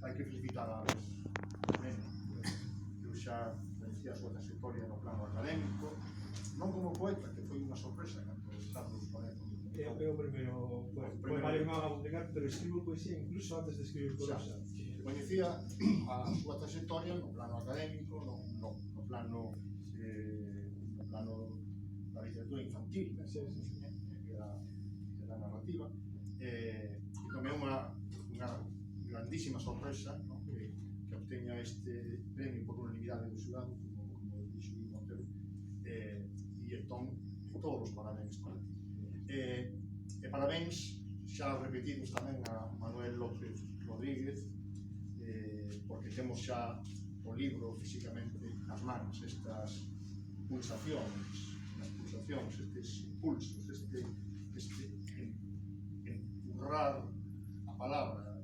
hai que felicitar a Alex Mene. Eu xa conhecía a súa trayectoria no plano académico, non como poeta, que foi unha sorpresa cando Carlos Lorenzo. É o primeiro poema alemán a publicar, pero escribo poesía incluso antes de escribir prosa. Coñecía a súa trayectoria no plano académico, no plano da literatura infantil, da narrativa, e tamén unha grandísima sorpresa, no? que obteña este premio por unanimidade do xurado, como dixo Luis Montero, e entón todos os parabéns para ti. E parabéns xa repetidos tamén a Manuel López Rodríguez, porque temos xa o libro físicamente nas manos, estas pulsacións, estes impulsos, este empurrar a palabra,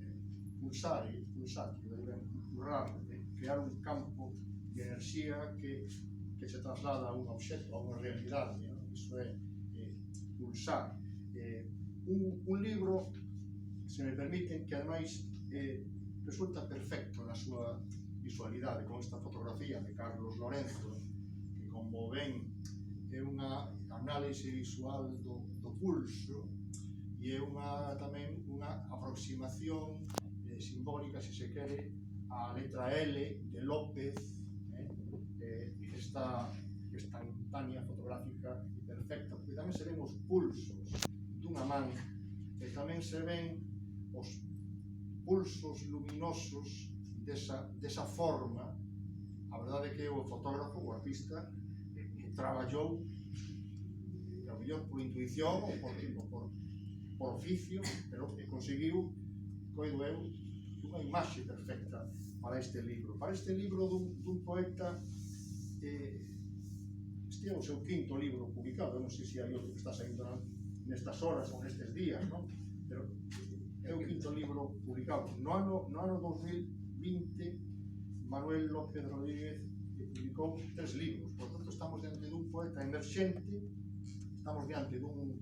pulsar, empurrar, crear un campo de enerxía que se traslada a un obxecto, a unha realidade, ¿no? Iso é pulsar. Un libro, se me permiten, que ademais resulta perfecto na súa visualidade, con esta fotografía de Carlos Lorenzo, que, como ven, é unha análise visual do pulso e é tamén unha aproximación simbólica, se se quere, a letra L de López, esta instantánea fotográfica e perfecta, porque tamén se ven os pulsos dunha man, e tamén se ven os pulsos luminosos desa forma. A verdade é que o fotógrafo, o artista, traballou, a mellor por intuición ou por oficio, pero conseguiu, coido eu, unha imaxe perfecta para este libro dun poeta. Este é o seu quinto libro publicado, non sei se hai outro que está saindo nestas horas ou nestes días, non? Pero é o quinto libro publicado. No ano 2020, Manuel López Rodríguez publicou 3 libros. Por tanto, estamos diante dun poeta emerxente, estamos diante dun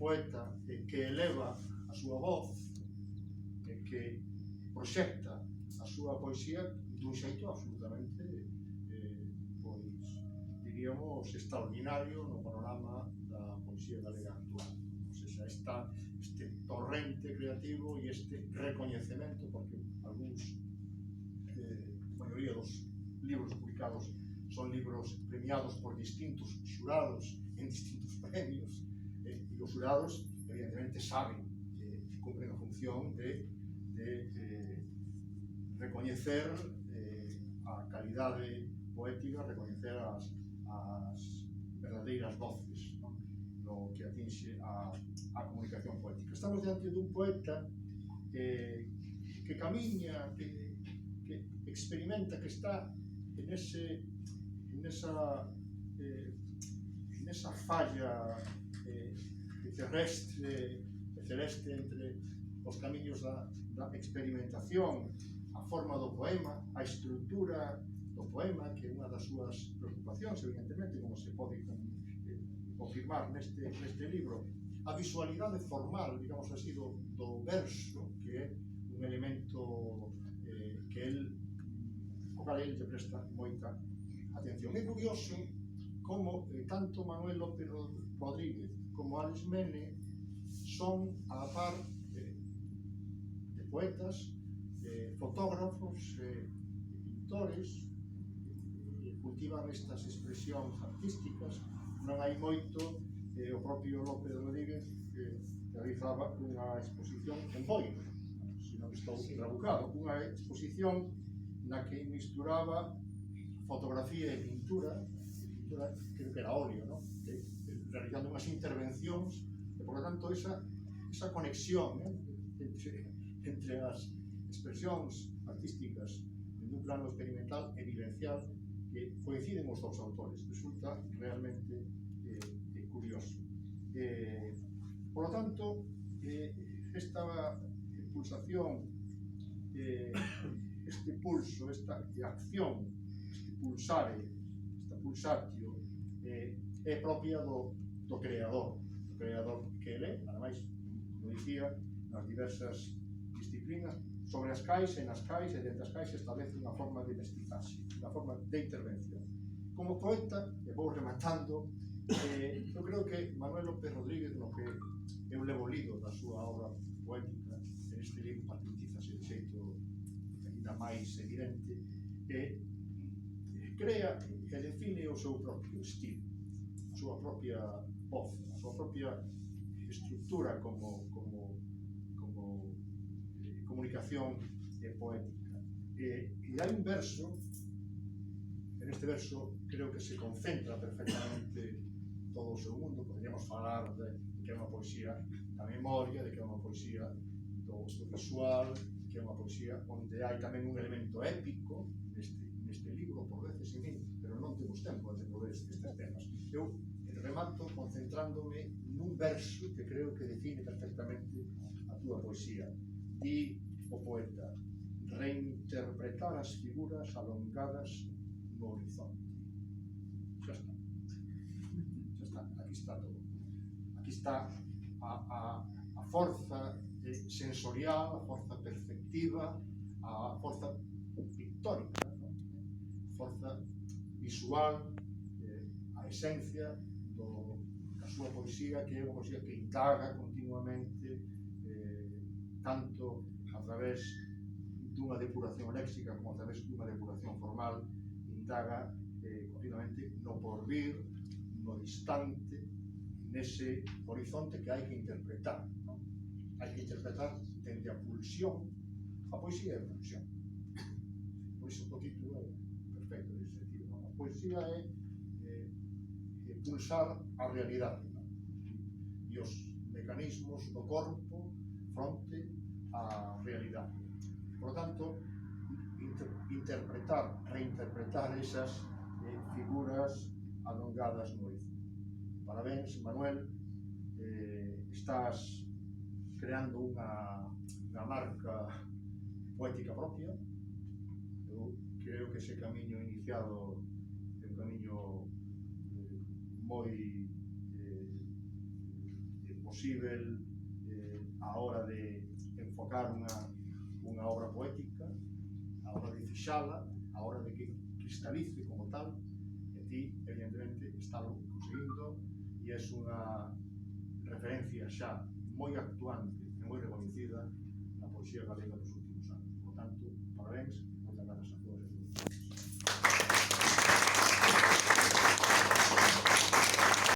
poeta que eleva a súa voz, que proxecta a súa poesía dun xeito absolutamente, diríamos, extraordinario no panorama da poesía galega actual. Ou seja, este torrente creativo e este recoñecemento, porque algúns, a maioría dos libros publicados son libros premiados por distintos xurados en distintos premios, e os xurados, evidentemente, saben que cumpren a función de recoñecer a calidade poética, recoñecer as verdadeiras voces, ¿no? No que atinxe a comunicación poética. Estamos diante dun poeta que camiña, que experimenta, que está en esa falla terrestre e celeste entre os camiños da experimentación, a forma do poema, a estrutura do poema, que é unha das súas preocupacións, evidentemente, como se pode confirmar neste libro, a visualidade formal, digamos así, do verso, que é un elemento ao cal ele presta moita atención. É curioso como tanto Manuel López Rodríguez como Alex Mene son, a la par, de poetas, fotógrafos, pintores, cultivan estas expresións artísticas. Non hai moito, o propio López Rodríguez realizaba unha exposición en Boiro, se non estou trabucado, unha exposición na que misturaba fotografía e pintura, creo que era óleo, ¿no? Realizando unhas intervencións, e, por lo tanto, esa conexión entre as expresións artísticas nun plano experimental e vivencial, que coinciden os dous autores, resulta realmente curioso. Por lo tanto, esta pulsación, este pulso, esta acción, este pulsare, esta pulsatio, é propia do creador que ele, ademais, como dicía, nas diversas disciplinas, sobre as cais e nas cais e dentro das cais establece unha forma de mestizaxe, unha forma de intervención. Como poeta, e vou rematando, eu creo que Manuel López Rodríguez, no que eu levo lido da súa obra poética, neste libro particulizaxe de xeito ainda máis evidente, crea e define o seu propio estilo, a súa propia voz, a súa propia estructura como comunicación poética. E hai un verso, en este verso creo que se concentra perfectamente todo o seu mundo. Poderíamos falar de que é unha poesía da memoria, de que é unha poesía do visual, que é unha poesía onde hai tamén un elemento épico neste libro, por veces, en fin, pero non temos tempo de desenvolver estes temas. Eu remato concentrándome nun verso que creo que define perfectamente a túa poesía. Di o poeta: reinterpretar as figuras alongadas no horizonte. Xa está. Xa está. Aquí está todo. Aquí está a forza sensorial, a forza perceptiva, a forza pictórica, a forza visual, a esencia da súa poesía, que é unha poesía que indaga continuamente, tanto a través dunha depuración léxica como a través dunha depuración formal, indaga continuamente no porvir, no distante, nese horizonte que hai que interpretar, non? Hai que interpretar dende a pulsión. A poesía é pulsión. Por iso o título é perfecto nesse sentido, non? A poesía é pulsar a realidade, non? E os mecanismos do corpo fronte á realidade. Por tanto, interpretar, reinterpretar esas figuras alongadas no horizonte. Parabéns, Manuel, estás creando unha marca poética propia. Eu creo que ese camiño iniciado é un camiño moi posible a hora de enfocar unha obra poética, a hora de fixala, a hora de que cristalice como tal, e ti, evidentemente, estás conseguindo, e é unha referencia xa moi actuante e moi reconhecida na poesía galega dos últimos anos. Por tanto, parabéns.